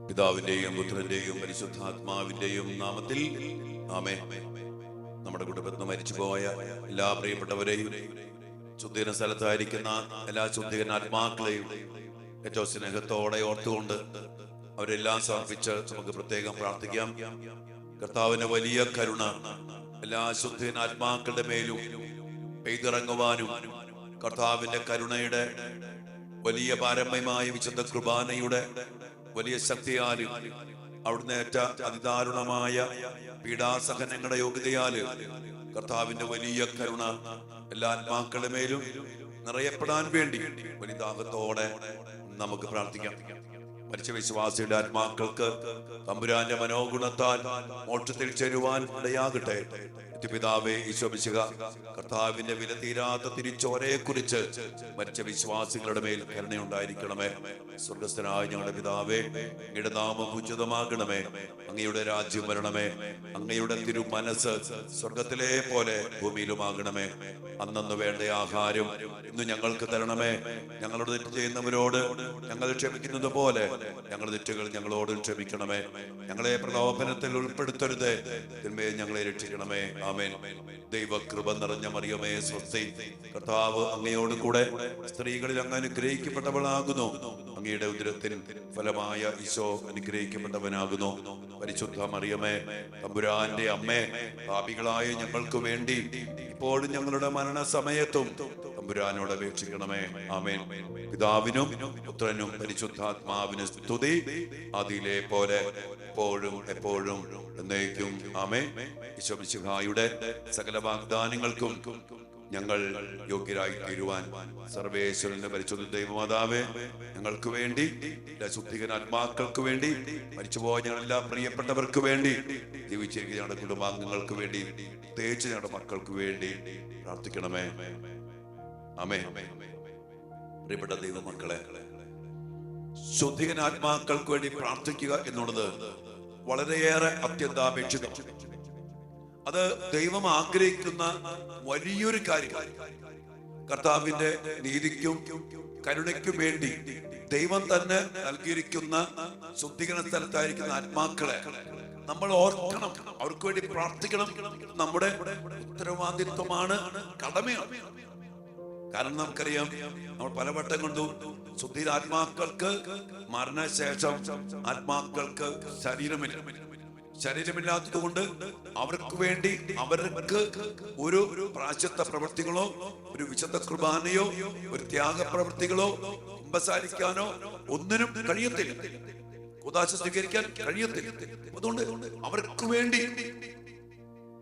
പിതാവിന്റെയും പുത്രന്റെയും പരിശുദ്ധാത്മാവിന്റെയും നാമത്തിൽ ആമേൻ. നമ്മുടെ കുടുംബത്തിൽ നിന്ന് മരിച്ചുപോയ എല്ലാ പ്രിയപ്പെട്ടവരെയും, ശുദ്ധീകരണ സ്ഥലത്തായിരിക്കുന്ന എല്ലാ ശുദ്ധീകരണ ആത്മാക്കളെയും ഏറ്റവും സ്നേഹത്തോടെ ഓർത്തുകൊണ്ട് അവരെല്ലാം സമർപ്പിച്ച് നമുക്ക് പ്രത്യേകം പ്രാർത്ഥിക്കാം. കർത്താവിന്റെ വലിയ കരുണ എല്ലാ ശുദ്ധീകരണ ആത്മാക്കളുടെ മേലും പെയ്തിറങ്ങുവാനും, കർത്താവിന്റെ കരുണയുടെ വലിയ പാരമ്യമായ വിശുദ്ധ കുർബാനയുടെ വലിയ ശക്തിയാലും അവിടുന്ന് ഏറ്റ അതിദാരുണമായ പീഡാസഹനങ്ങളുടെ യോഗ്യതയാല് കർത്താവിന്റെ വലിയ കരുണ എല്ലാ ആത്മാക്കളുടെ മേലും നിറയപ്പെടാൻ വേണ്ടി വലിയ ദാഹത്തോടെ നമുക്ക് പ്രാർത്ഥിക്കാം. മരിച്ച വിശ്വാസിയുടെ ആത്മാക്കൾക്ക് തമ്പുരാന്റെ മനോഗുണത്താൽ മോക്ഷത്തിൽ ചേരുവാൻ ഇടയാകട്ടെ. പിതാവേ, ഈശോ മിശിഹ, കർത്താവിന്റെ വില തീരാത്ത തിരിച്ചോരയെ കുറിച്ച് മരിച്ച വിശ്വാസികളുടെ മേൽ കരുണയുണ്ടായിരിക്കണമേ. സ്വർഗസ്ഥനായ ഞങ്ങളുടെ പിതാവേ, അങ്ങയുടെ നാമം ഉചിതമാകണമേ. അങ്ങയുടെ രാജ്യം വരണമേ. അങ്ങയുടെ തിരു മനസ്സ് സ്വർഗത്തിലെ പോലെ ഭൂമിയിലുമാകണമേ. അന്നു വേണ്ട ആഹാരം ഇന്ന് ഞങ്ങൾക്ക് തരണമേ. ഞങ്ങളോട് തെറ്റ് ചെയ്യുന്നവരോട് ഞങ്ങൾ ക്ഷമിക്കുന്നത് പോലെ ഞങ്ങളുടെ തെറ്റുകൾ ഞങ്ങളോട് ക്ഷമിക്കണമേ. ഞങ്ങളെ പ്രലോഭനത്തിൽ ഉൾപ്പെടുത്തരുത്, തിന്മയെ ഞങ്ങളെ രക്ഷിക്കണമേ. ആമേൻ. ദൈവകൃപ നിറഞ്ഞ മറിയമേ, സ്വസ്തി. കർത്താവ് അങ്ങയോട് കൂടെ സ്ത്രീകളിൽ അങ്ങ് അനുഗ്രഹിക്കപ്പെട്ടവളാകുന്നു. അങ്ങയുടെ ഉദരത്തിൻ ഫലമായ ഈശോ അനുഗ്രഹിക്കപ്പെട്ടവനാകുന്നു. പരിശുദ്ധ മറിയമേ, തമ്പുരാന്റെ അമ്മേ, പാപികളായ ഞങ്ങൾക്ക് വേണ്ടി ഇപ്പോഴും ഞങ്ങളുടെ മരണസമയത്തും തമ്പുരാനോട് അപേക്ഷിക്കണമേ. ആമേൻ. പിതാവിനും പുത്രനും പരിശുദ്ധാത്മാവിന് സ്തുതി, അതിലെ പോലെ എപ്പോഴും എപ്പോഴും എന്നേക്കും. ആമേൻ. ഈശോ മിശിഹായുടെ സകല വാഗ്ദാനങ്ങൾക്കും ഞങ്ങൾ യോഗ്യരായി തീരുവാൻ സർവേശ്വരന്റെ പരിശുദ്ധ ദൈവമാതാവേ, ഞങ്ങൾക്ക് വേണ്ടി, ശുദ്ധീകരണ ആത്മാക്കൾക്ക് വേണ്ടി, മരിച്ചുപോയ ഞങ്ങളെല്ലാ പ്രിയപ്പെട്ടവർക്ക് വേണ്ടി, ജീവിച്ചിരിക്കുന്ന ഞങ്ങളുടെ കുടുംബാംഗങ്ങൾക്ക് വേണ്ടി, പ്രത്യേകിച്ച് ഞങ്ങളുടെ മക്കൾക്ക് വേണ്ടി പ്രാർത്ഥിക്കണമേ. ആമേൻ. പ്രിയപ്പെട്ട ദൈവമക്കളെ, ശുദ്ധീകരണ ആത്മാക്കൾക്ക് വേണ്ടി പ്രാർത്ഥിക്കുക എന്നുള്ളത് വളരെയേറെ അത്യന്താപേക്ഷിതം. അത് ദൈവം ആഗ്രഹിക്കുന്ന വലിയൊരു കാര്യം. കർത്താവിന്റെ നീതിക്കും കരുണയ്ക്കും വേണ്ടി ദൈവം തന്നെ നൽകിയിരിക്കുന്ന ശുദ്ധീകരണ സ്ഥലത്തായിരിക്കുന്ന ആത്മാക്കളെ നമ്മൾ ഓർക്കണം, അവർക്ക് വേണ്ടി പ്രാർത്ഥിക്കണം. നമ്മുടെ ഉത്തരവാദിത്വമാണ്, കടമയാണ്. കാരണം നമുക്കറിയാം, നമ്മൾ പലവട്ടം കൊണ്ടു ശുദ്ധീകരണ ആത്മാക്കൾക്ക് മരണശേഷം ആത്മാക്കൾക്ക് ശരീരമില്ലാത്തത് കൊണ്ട് അവർക്ക് വേണ്ടി അവർക്ക് ഒരു പ്രായശ്ചിത്ത പ്രവൃത്തികളോ, ഒരു വിശുദ്ധ കുർബാനയോ, ഒരു ത്യാഗപ്രവൃത്തികളോ കുമ്പസാരിക്കാനോ ഒന്നിനും കഴിയത്തില്ല, കൂദാശ സ്വീകരിക്കാൻ കഴിയത്തില്ല. അതുകൊണ്ട് അവർക്ക് വേണ്ടി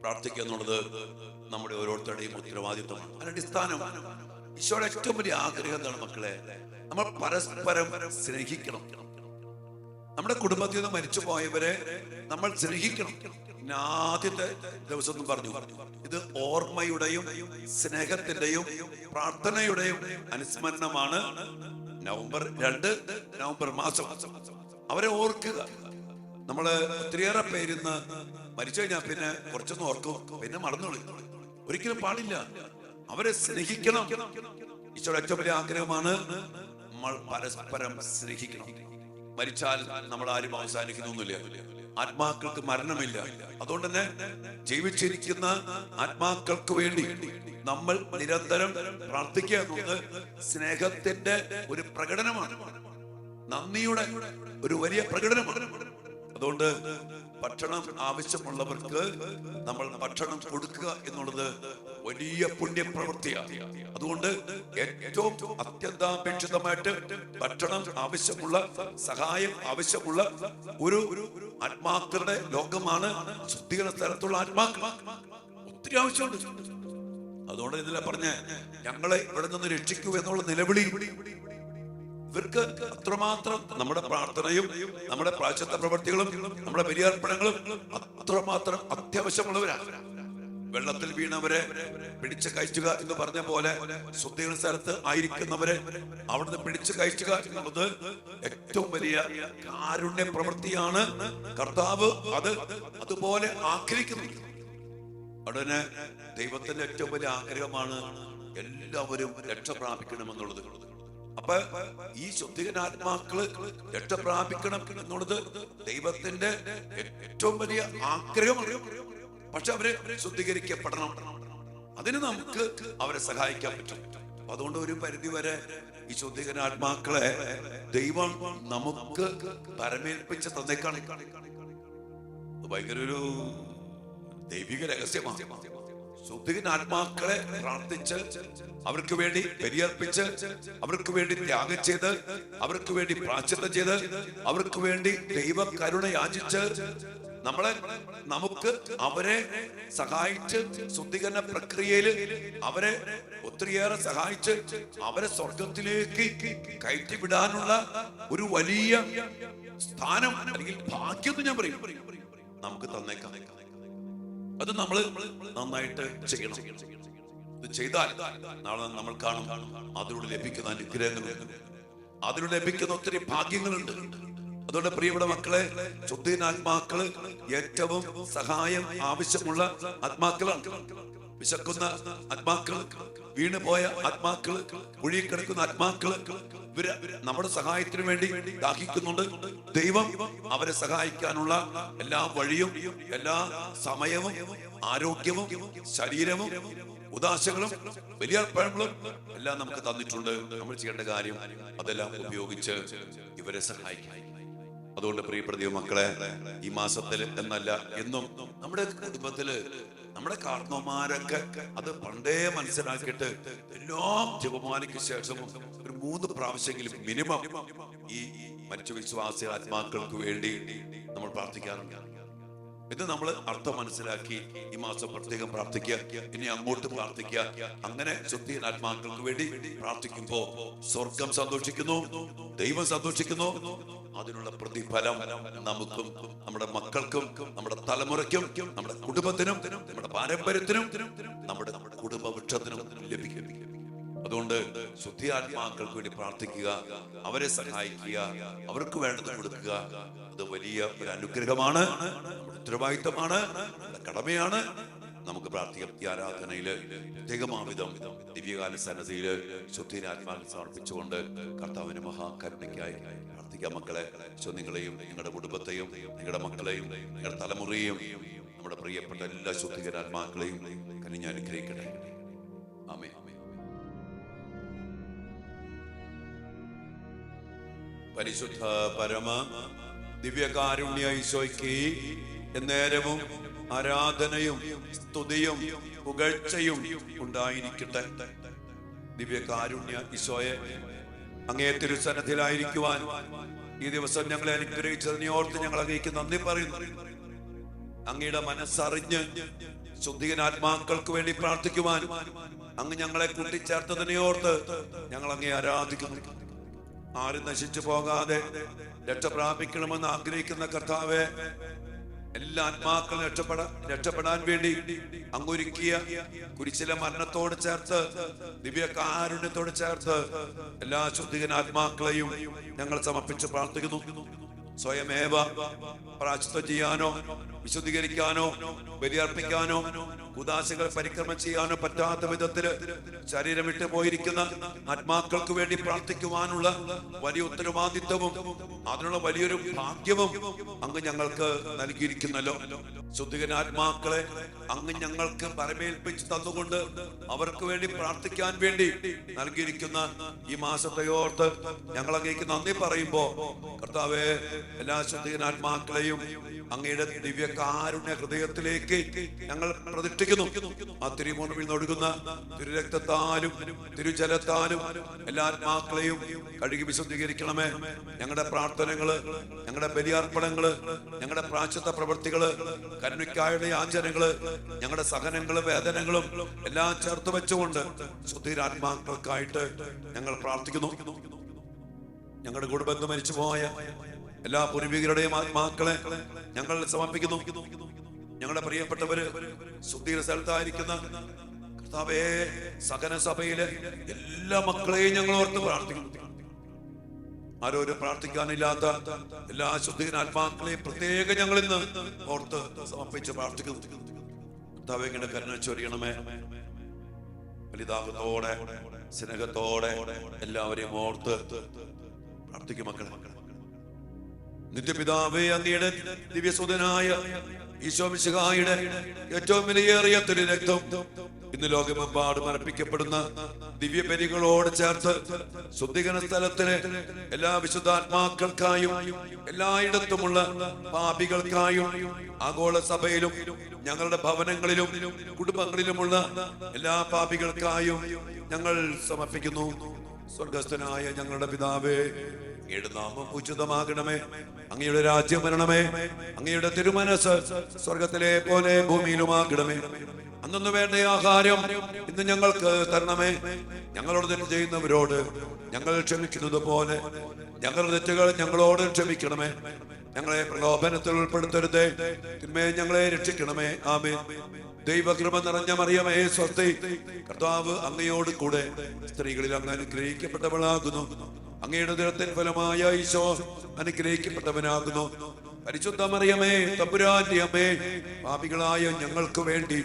പ്രാർത്ഥിക്കുക എന്നുള്ളത് നമ്മുടെ ഓരോരുത്തരുടെയും ഉത്തരവാദിത്വമാണ്. അതിനടിസ്ഥാനമാണ് ഈശോയുടെ ഏറ്റവും വലിയ ആഗ്രഹം എന്താണ് മക്കളെ? നമ്മൾ പരസ്പരം സ്നേഹിക്കണം. നമ്മുടെ കുടുംബത്തിൽ നിന്ന് മരിച്ചു പോയവരെ നമ്മൾ സ്നേഹിക്കണം. ആദ്യത്തെ ദിവസം പറഞ്ഞു, ഇത് ഓർമ്മയുടെയും സ്നേഹത്തിന്റെയും പ്രാർത്ഥനയുടെയും അനുസ്മരണമാണ്. നവംബർ 2 നവംബർ മാസം അവരെ ഓർക്കുക. നമ്മള് ഒത്തിരിയേറെ പേരിന്ന് മരിച്ചു കഴിഞ്ഞാൽ പിന്നെ കുറച്ചൊന്നും ഓർക്കും, പിന്നെ മറന്നുകളി. ഒരിക്കലും പാടില്ല. അവരെ സ്നേഹിക്കണം. ഈശോയുടെ ഏറ്റവും വലിയ ആഗ്രഹമാണ് നമ്മൾ പരസ്പരം സ്നേഹിക്കണം. മരിച്ചാൽ നമ്മൾ ആരും അവസാനിക്കുന്നൊന്നുമില്ല. ആത്മാക്കൾക്ക് മരണമില്ല. അതുകൊണ്ട് തന്നെ ജീവിച്ചിരിക്കുന്ന ആത്മാക്കൾക്ക് വേണ്ടി നമ്മൾ നിരന്തരം പ്രാർത്ഥിക്കുക എന്നത് സ്നേഹത്തിന്റെ ഒരു പ്രകടനമാണ്, നന്ദിയുടെ ഒരു വലിയ പ്രകടനമാണ്. അതുകൊണ്ട് ഭക്ഷണം ആവശ്യമുള്ളവർക്ക് നമ്മൾ ഭക്ഷണം കൊടുക്കുക എന്നുള്ളത് വലിയ പുണ്യപ്രവൃത്തിയാണ്. അതുകൊണ്ട് ഏറ്റവും അത്യന്താപേക്ഷിതമായിട്ട് ഭക്ഷണം ആവശ്യമുള്ള, സഹായം ആവശ്യമുള്ള ഒരു ആത്മാക്കളുടെ ലോകമാണ് ശുദ്ധീകരണ സ്ഥലത്തുള്ള ആത്മാക്കൾ. ഒത്തിരി ആവശ്യമുണ്ട്. അതുകൊണ്ട് ഇതിലെ പറഞ്ഞ ഞങ്ങളെ ഇവിടെ നിന്ന് രക്ഷിക്കൂ എന്നുള്ള നിലവിളി ഇവർക്ക് അത്രമാത്രം നമ്മുടെ പ്രാർത്ഥനയും നമ്മുടെ പ്രായശ്ചിത്ത പ്രവൃത്തികളും നമ്മുടെ ബലിയർപ്പണങ്ങളും അത്രമാത്രം അത്യാവശ്യമുള്ളവരാണ്. വെള്ളത്തിൽ വീണവരെ പിടിച്ചു കയറ്റുക എന്ന് പറഞ്ഞ പോലെ ശുദ്ധീകരണ സ്ഥലത്ത് ആയിരിക്കുന്നവരെ അവിടുന്ന് പിടിച്ചു കയറ്റുക എന്നുള്ളത് ഏറ്റവും വലിയ കാരുണ്യ പ്രവൃത്തിയാണ്. കർത്താവ് അതുപോലെ ആഗ്രഹിക്കുന്നു. അവിടെ ദൈവത്തിന്റെ ഏറ്റവും വലിയ ആഗ്രഹമാണ് എല്ലാവരും രക്ഷ പ്രാപിക്കണമെന്നുള്ളത്. അപ്പൊ ഈ ശുദ്ധീകരണാത്മാക്കള് രക്ഷ പ്രാപിക്കണം എന്നുള്ളത് ദൈവത്തിന്റെ ഏറ്റവും വലിയ ആഗ്രഹമാണ്. പക്ഷെ അവര് ശുദ്ധീകരിക്കപ്പെടണം. അതിന് നമുക്ക് അവരെ സഹായിക്കാൻ പറ്റും. അതുകൊണ്ട് ഒരു പരിധി വരെ ഈ ശുദ്ധീകരണാത്മാക്കളെ ദൈവം നമുക്ക് പരമേൽപ്പിച്ച് തന്നേക്കാണ്. ഭയങ്കര ഒരു ദൈവിക രഹസ്യമാണ്. ശുദ്ധീകരണാത്മാക്കളെ പ്രാർത്ഥിച്ച്, അവർക്ക് വേണ്ടി ബലിയർപ്പിച്ച്, അവർക്ക് വേണ്ടി ത്യാഗം ചെയ്ത്, അവർക്ക് വേണ്ടി പ്രായശ്ചിത്തം ചെയ്ത്, അവർക്ക് വേണ്ടി ദൈവ കരുണ യാചിച്ച് നമുക്ക് അവരെ സഹായിച്ച് ശുദ്ധീകരണ പ്രക്രിയയിൽ അവരെ ഒത്തിരിയേറെ സഹായിച്ച് അവരെ സ്വർഗത്തിലേക്ക് കയറ്റിവിടാനുള്ള ഒരു വലിയ സ്ഥാനം അല്ലെങ്കിൽ ഭാഗ്യം ഞാൻ പറയും നമുക്ക് തന്നേക്കാം. അത് നമ്മൾ നന്നായിട്ട് ചെയ്യണം. ഇത് ചെയ്താൽ നാളെ നമ്മൾ കാണും അതിലൂടെ ലഭിക്കുന്ന അനുഗ്രഹങ്ങളുണ്ട്, അതിലൂടെ ലഭിക്കുന്ന ഒത്തിരി ഭാഗ്യങ്ങളുണ്ട്. അതുകൊണ്ട് പ്രിയപ്പെട്ട മക്കളെ, ശുദ്ധീകരണാത്മാക്കള് ഏറ്റവും സഹായം ആവശ്യമുള്ള ആത്മാക്കളാണ്. വിശക്കുന്ന ആത്മാക്കള്, വീണുപോയ ആത്മാക്കള്, കുഴിക്കിടക്കുന്ന ആത്മാക്കള്, ഇവര് നമ്മുടെ സഹായത്തിന് വേണ്ടി ദാഹിക്കുന്നുണ്ട്. ദൈവം അവരെ സഹായിക്കാനുള്ള എല്ലാ വഴിയും, എല്ലാ സമയവും, ആരോഗ്യവും, ശരീരവും, ഉദാശകളും, ബലിയർപ്പണങ്ങളും എല്ലാം നമുക്ക് തന്നിട്ടുണ്ട്. നമ്മൾ ചെയ്യേണ്ട കാര്യം അതെല്ലാം ഉപയോഗിച്ച് ഇവരെ സഹായിക്കാം. അതുകൊണ്ട് പ്രിയപ്പെട്ട മക്കളെ, ഈ മാസത്തിൽ എന്നല്ല എന്നും നമ്മുടെ കുടുംബത്തില് നമ്മുടെ കാരണവന്മാരൊക്കെ അത് പണ്ടേ മനസ്സിലാക്കിയിട്ട് എല്ലാ ജപമാലയ്ക്ക് ശേഷവും ഒരു 3 പ്രാവശ്യമെങ്കിലും മിനിമം ഈ മരിച്ച വിശ്വാസി ആത്മാക്കൾക്ക് വേണ്ടി നമ്മൾ പ്രാർത്ഥിക്കാറുണ്ട്. ഇത് നമ്മൾ അർത്ഥം മനസ്സിലാക്കി ഈ മാസം പ്രത്യേകം പ്രാർത്ഥിക്കുക, ഇനി അങ്ങോട്ട് പ്രാർത്ഥിക്കുക. അങ്ങനെ ശുദ്ധീകരണാത്മാക്കൾക്ക് വേണ്ടി പ്രാർത്ഥിക്കുമ്പോ സ്വർഗം സന്തോഷിക്കുന്നു, ദൈവം സന്തോഷിക്കുന്നു. അതിനുള്ള പ്രതിഫലം നമുക്കും നമ്മുടെ മക്കൾക്കും നമ്മുടെ തലമുറയ്ക്കും നമ്മുടെ കുടുംബത്തിനും നമ്മുടെ പാരമ്പര്യത്തിനും നമ്മുടെ കുടുംബ വൃക്ഷത്തിനും ലഭിക്കും. അതുകൊണ്ട് ശുദ്ധിയാത്മാക്കൾക്ക് വേണ്ടി പ്രാർത്ഥിക്കുക, അവരെ സഹായിക്കുക, അവർക്ക് വേണ്ടത് കൊടുക്കുക. അത് വലിയ ഒരു അനുഗ്രഹമാണ്, ഉത്തരവാദിത്തമാണ്, കടമയാണ്. നമുക്ക് പ്രാർത്ഥിക്കാം. ഈ ആരാധനയില് പ്രത്യേകമാവിധം ദിവ്യകാല സന്നദ്ധയില് ശുദ്ധിയാത്മാക്കൾ സമർപ്പിച്ചുകൊണ്ട് കർത്താവിന്റെ മഹാകരുണയ്ക്കായി പ്രാർത്ഥിക്കാം. മക്കളെ, നിങ്ങളെയും നിങ്ങളുടെ കുടുംബത്തെയും നിങ്ങളുടെ മക്കളെയും നിങ്ങളുടെ തലമുറയെയും നമ്മുടെ പ്രിയപ്പെട്ട എല്ലാ ശുദ്ധികരാത്മാക്കളെയും കനിഞ്ഞ് അനുഗ്രഹിക്കട്ടെ. ആമേൻ. പരിശുദ്ധ പരമ ദിവ്യകാരുണ്യ ഈശോയ്ക്ക് എന്നേരവും ആരാധനയും സ്തുതിയും പുകഴ്ചയും ഉണ്ടായിരിക്കട്ടെ. ദിവ്യകാരുണ്യ ഈശോയെ, അങ്ങേ തിരുസന്നിധിയിലായിരിക്കുവാൻ ഈ ദിവസം ഞങ്ങളെ അനുഗ്രഹിച്ചതിനെ ഓർത്ത് ഞങ്ങൾ അങ്ങേക്ക് നന്ദി പറയുന്നു. അങ്ങയുടെ മനസ്സറിഞ്ഞ് ശുദ്ധീകരണാത്മാക്കൾക്ക് വേണ്ടി പ്രാർത്ഥിക്കുവാൻ അങ്ങ് ഞങ്ങളെ കൂട്ടിച്ചേർത്തതിനെ ഓർത്ത് ഞങ്ങൾ അങ്ങേ ആരാധിക്കുന്നു. ആരും നശിച്ചു പോകാതെ രക്ഷ പ്രാപിക്കണമെന്ന് ആഗ്രഹിക്കുന്ന കർത്താവെ, എല്ലാ ആത്മാക്കളും രക്ഷപ്പെടാൻ വേണ്ടി അങ്ങൊരുക്കിയ കുരിശിലെ മരണത്തോട് ചേർത്ത് ദിവ്യകാരുണ്യത്തോട് ചേർത്ത് എല്ലാ ശുദ്ധീകരണാത്മാക്കളെയും ഞങ്ങൾ സമർപ്പിച്ച് പ്രാർത്ഥിക്കുന്നു. സ്വയമേവ പ്രായശ്ചിത്തം ചെയ്യാനോ വിശുദ്ധീകരിക്കാനോ ബലിയർപ്പിക്കാനോ ഉദാശകൾ പരിക്രമം ചെയ്യാനോ പറ്റാത്ത വിധത്തില് ശരീരം വിട്ടു പോയിരിക്കുന്ന ആത്മാക്കൾക്ക് വേണ്ടി പ്രാർത്ഥിക്കുവാനുള്ള വലിയ ഉത്തരവാദിത്വവും അതിനുള്ള വലിയൊരു ഭാഗ്യവും അങ്ങ് ഞങ്ങൾക്ക് നൽകിയിരിക്കുന്നല്ലോ. ശുദ്ധീകരണാത്മാക്കളെ അങ്ങ് ഞങ്ങൾക്ക് പരമേൽപ്പിച്ച് തന്നുകൊണ്ട് അവർക്ക് വേണ്ടി പ്രാർത്ഥിക്കാൻ വേണ്ടി നൽകിയിരിക്കുന്ന ഈ മാസത്തെ ഓർത്ത് ഞങ്ങൾ അങ്ങേക്ക് നന്ദി പറയുമ്പോ കർത്താവേ, എല്ലാ ശുദ്ധീകരണാത്മാക്കളെയും അങ്ങയുടെ ദിവ്യകാരുണ്യ ഹൃദയത്തിലേക്ക് ഞങ്ങൾ പ്രതിഷ്ഠിക്കുന്നു. ആ തിരുമുൻപിൽ നിന്നൊഴുകുന്ന തിരുരക്തത്താലും തിരുജലത്താലും എല്ലാ ആത്മാക്കളെയും കഴുകി വിശുദ്ധീകരിക്കണമേ. ഞങ്ങളുടെ പ്രാർത്ഥനകള്, ഞങ്ങളുടെ ബലിയർപ്പണങ്ങള്, ഞങ്ങളുടെ പ്രായശ്ചിത്ത പ്രവൃത്തികള്, കരുണയ്ക്കായുള്ള യാചനകള്, ഞങ്ങളുടെ സഹനങ്ങളും വേദനകളും എല്ലാം ചേർത്ത് വെച്ചുകൊണ്ട് ശുദ്ധീകരണാത്മാക്കൾക്കായിട്ട് ഞങ്ങൾ പ്രാർത്ഥിക്കുന്നു. ഞങ്ങളുടെ കുടുംബത്തിൽ മരിച്ചുപോയ എല്ലാ പൂർവികരുടെയും ആത്മാക്കളെ ഞങ്ങൾ സമർപ്പിക്കുന്നു. ഞങ്ങളുടെ പ്രിയപ്പെട്ടവര് ശുദ്ധീകരണ സ്ഥലത്തായിരിക്കുന്ന കർത്താവേ, സഹന സഭയിലെ എല്ലാ മക്കളെയും ഞങ്ങൾ ഓർത്ത് പ്രാർത്ഥിക്കുന്നു. ആരോരും പ്രാർത്ഥിക്കാനില്ലാത്ത എല്ലാ ശുദ്ധീകരണാത്മാക്കളെയും പ്രത്യേകം ഞങ്ങൾ ഇന്ന് ഓർത്ത് സമർപ്പിച്ച് പ്രാർത്ഥിക്കുന്നു. കർത്താവേ, ഇങ്ങനെ കരുണ ചൊരിയണമേ. വലിദാഹത്തോടെ സ്നേഹത്തോടെ എല്ലാവരെയും ഓർത്ത് പ്രാർത്ഥിക്കും. മക്കളെ, നിത്യപിതാവേ, അങ്ങയുടെ ദിവ്യസുതനായ ഈശോ മിശിഹായുടെ ഏറ്റവും വിലയേറിയ തിരുരക്തം ഇന്ന് ലോകമെമ്പാടും അർപ്പിക്കപ്പെടുന്ന ദിവ്യബലികളോട് ചേർത്ത് ശുദ്ധീകരണ സ്ഥലത്തിലെ എല്ലാ വിശുദ്ധാത്മാക്കൾക്കായും എല്ലായിടത്തുമുള്ള പാപികൾക്കായും ആഗോള സഭയിലും ഞങ്ങളുടെ ഭവനങ്ങളിലും കുടുംബങ്ങളിലുമുള്ള എല്ലാ പാപികൾക്കായും ഞങ്ങൾ സമർപ്പിക്കുന്നു. സ്വർഗസ്ഥനായ ഞങ്ങളുടെ പിതാവേ, അങ്ങയുടെ നാമം ഉചിതമാകണമേ, അങ്ങയുടെ രാജ്യം വരണമേ, അങ്ങയുടെ തിരുമനസ് സ്വർഗത്തിലെ പോലെ ഭൂമിയിലുമാകണമേ. അന്നു വേണ്ട ആഹാരം ഇന്ന് ഞങ്ങൾക്ക് തരണമേ. ഞങ്ങളോട് തെറ്റ് ചെയ്യുന്നവരോട് ഞങ്ങൾ ക്ഷമിക്കുന്നത് പോലെ ഞങ്ങളുടെ തെറ്റുകൾ ഞങ്ങളോട് ക്ഷമിക്കണമേ. ഞങ്ങളെ പ്രലോഭനത്തിൽ ഉൾപ്പെടുത്തരുതേ, തിന്മയെ ഞങ്ങളെ രക്ഷിക്കണമേ. ആമേൻ. ദൈവകൃപ നിറഞ്ഞ മറിയമേ, സ്വസ്തി, കർത്താവ് അങ്ങയോട് കൂടെ സ്ത്രീകളിൽ അങ്ങ് അനുഗ്രഹിക്കപ്പെട്ടവളാകുന്നു. അങ്ങയുടെ ഉദരത്തിൻ ഫലമായ ഈശോ അനുഗ്രഹിക്കപ്പെട്ടവനാകുന്നു. പരിശുദ്ധ മറിയമേ, തമ്പുരാന്റെ അമ്മേ, പാപികളായ ഞങ്ങൾക്ക് വേണ്ടി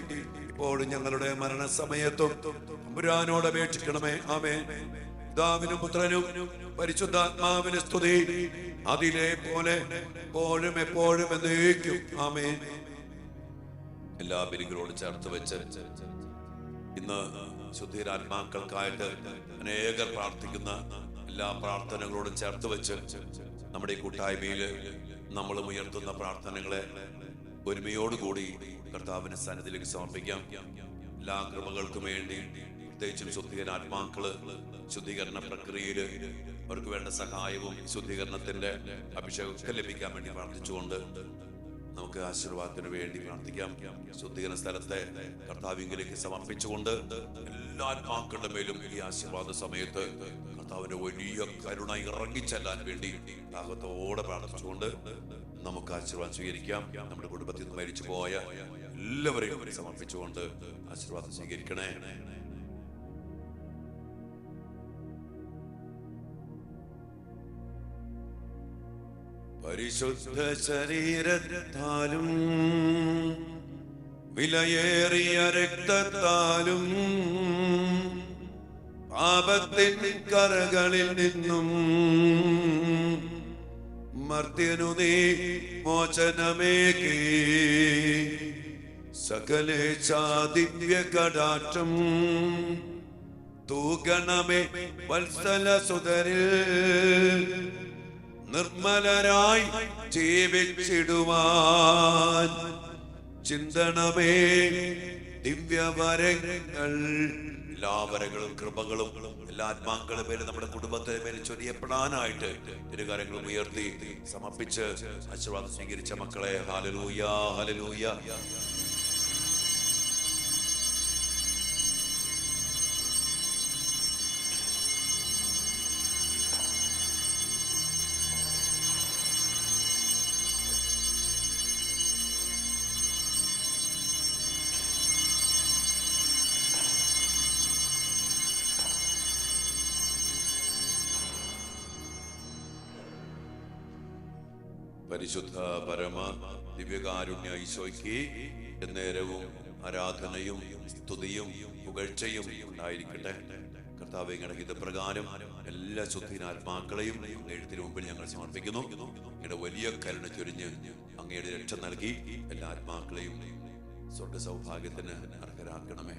ഇപ്പോഴും ഞങ്ങളുടെ മരണസമയത്തും തമ്പുരാനോട് അപേക്ഷിക്കണമേ. ആമേൻ. പിതാവിനും പുത്രനും പരിശുദ്ധാത്മാവിന് സ്തുതി, അതിലെ പോലെ എപ്പോഴും എപ്പോഴും എന്നേക്കും. ആമേൻ. എല്ലാ ബലികളോട് ചേർത്ത് വെച്ച് ഇന്ന് ശുദ്ധീരാത്മാക്കൾക്കായിട്ട് അനേകർ പ്രാർത്ഥിക്കുന്ന എല്ലാ പ്രാർത്ഥനകളോടും ചേർത്ത് വെച്ച് നമ്മുടെ ഈ കൂട്ടായ്മയിൽ നമ്മളും ഉയർത്തുന്ന പ്രാർത്ഥനകളെ ഒരുമയോടുകൂടി കർത്താവിന്റെ സന്നിധിയിലേക്ക് സമർപ്പിക്കാം. എല്ലാ കൃപകൾക്കും വേണ്ടി, പ്രത്യേകിച്ചും ശുദ്ധീകരണാത്മാക്കള് ശുദ്ധീകരണ പ്രക്രിയയിൽ അവർക്ക് വേണ്ട സഹായവും ശുദ്ധീകരണത്തിന്റെ അഭിഷേകമൊക്കെ ലഭിക്കാൻ വേണ്ടി പ്രാർത്ഥിച്ചുകൊണ്ട് നമുക്ക് ആശീർവാദത്തിന് വേണ്ടി പ്രാർത്ഥിക്കാം. ശുദ്ധീകരണ സ്ഥലത്തെ കർത്താവിലേക്ക് സമർപ്പിച്ചുകൊണ്ട് എല്ലാ ആത്മാക്കളുടെ മേലും ഈ ആശീർവാദ സമയത്ത് കർത്താവിന്റെ വലിയ കരുണ ഇറങ്ങിച്ചെല്ലാൻ വേണ്ടി ദാഹത്തോടെ പ്രാർത്ഥിച്ചുകൊണ്ട് നമുക്ക് ആശീർവാദം സ്വീകരിക്കാം. നമ്മുടെ കുടുംബത്തിൽ നിന്ന് മരിച്ചു പോയ എല്ലാവരെയും സമർപ്പിച്ചുകൊണ്ട് ആശീർവാദം സ്വീകരിക്കണേ. പരിശുദ്ധ ശരീരത്താലും വിലയേറിയ രക്തത്താലും പാപത്തിൻ കറകളിൽ നിന്നും മർത്യനു നീ മോചനമേകി സകലേശ ദിവ്യ കടാക്ഷം തൂകണമേ വത്സല സുതരിൽ നിർമ്മലരായി ജീവിച്ചിടുവാൻ ചിന്തണമേ ദിവ്യവരങ്ങൾ. എല്ലാ വരങ്ങളും കൃപകളും എല്ലാ ആത്മാക്കളുടെ പേര് നമ്മുടെ കുടുംബത്തെ പേര് ചൊരിയപ്പെടാനായിട്ട് ഇരുകാര്യങ്ങളും ഉയർത്തി സമർപ്പിച്ച് ആശീർവാദം സ്വീകരിച്ച മക്കളെ, ഹല്ലേലൂയ, ഹല്ലേലൂയ. പരിശുദ്ധ പരമ ദിവ്യകാരുണ്യ ഈശോയ്ക്ക് എന്നേരവും ആരാധനയും സ്തുതിയും പുകഴ്ചയും ഉണ്ടായിരിക്കട്ടെ. കർത്താവേ, അങ്ങയുടെ ഹിതപ്രകാരം എല്ലാ ശുദ്ധീനാത്മാക്കളെയും എഴുത്തിന് മുമ്പിൽ ഞങ്ങൾ സമർപ്പിക്കുന്നു. അങ്ങയുടെ വലിയ കരുണ ചൊരിഞ്ഞ് അങ്ങയുടെ രക്ഷ നൽകി എല്ലാ ആത്മാക്കളെയും സ്വർഗ സൗഭാഗ്യത്തിന് അർഹരാക്കണമേ.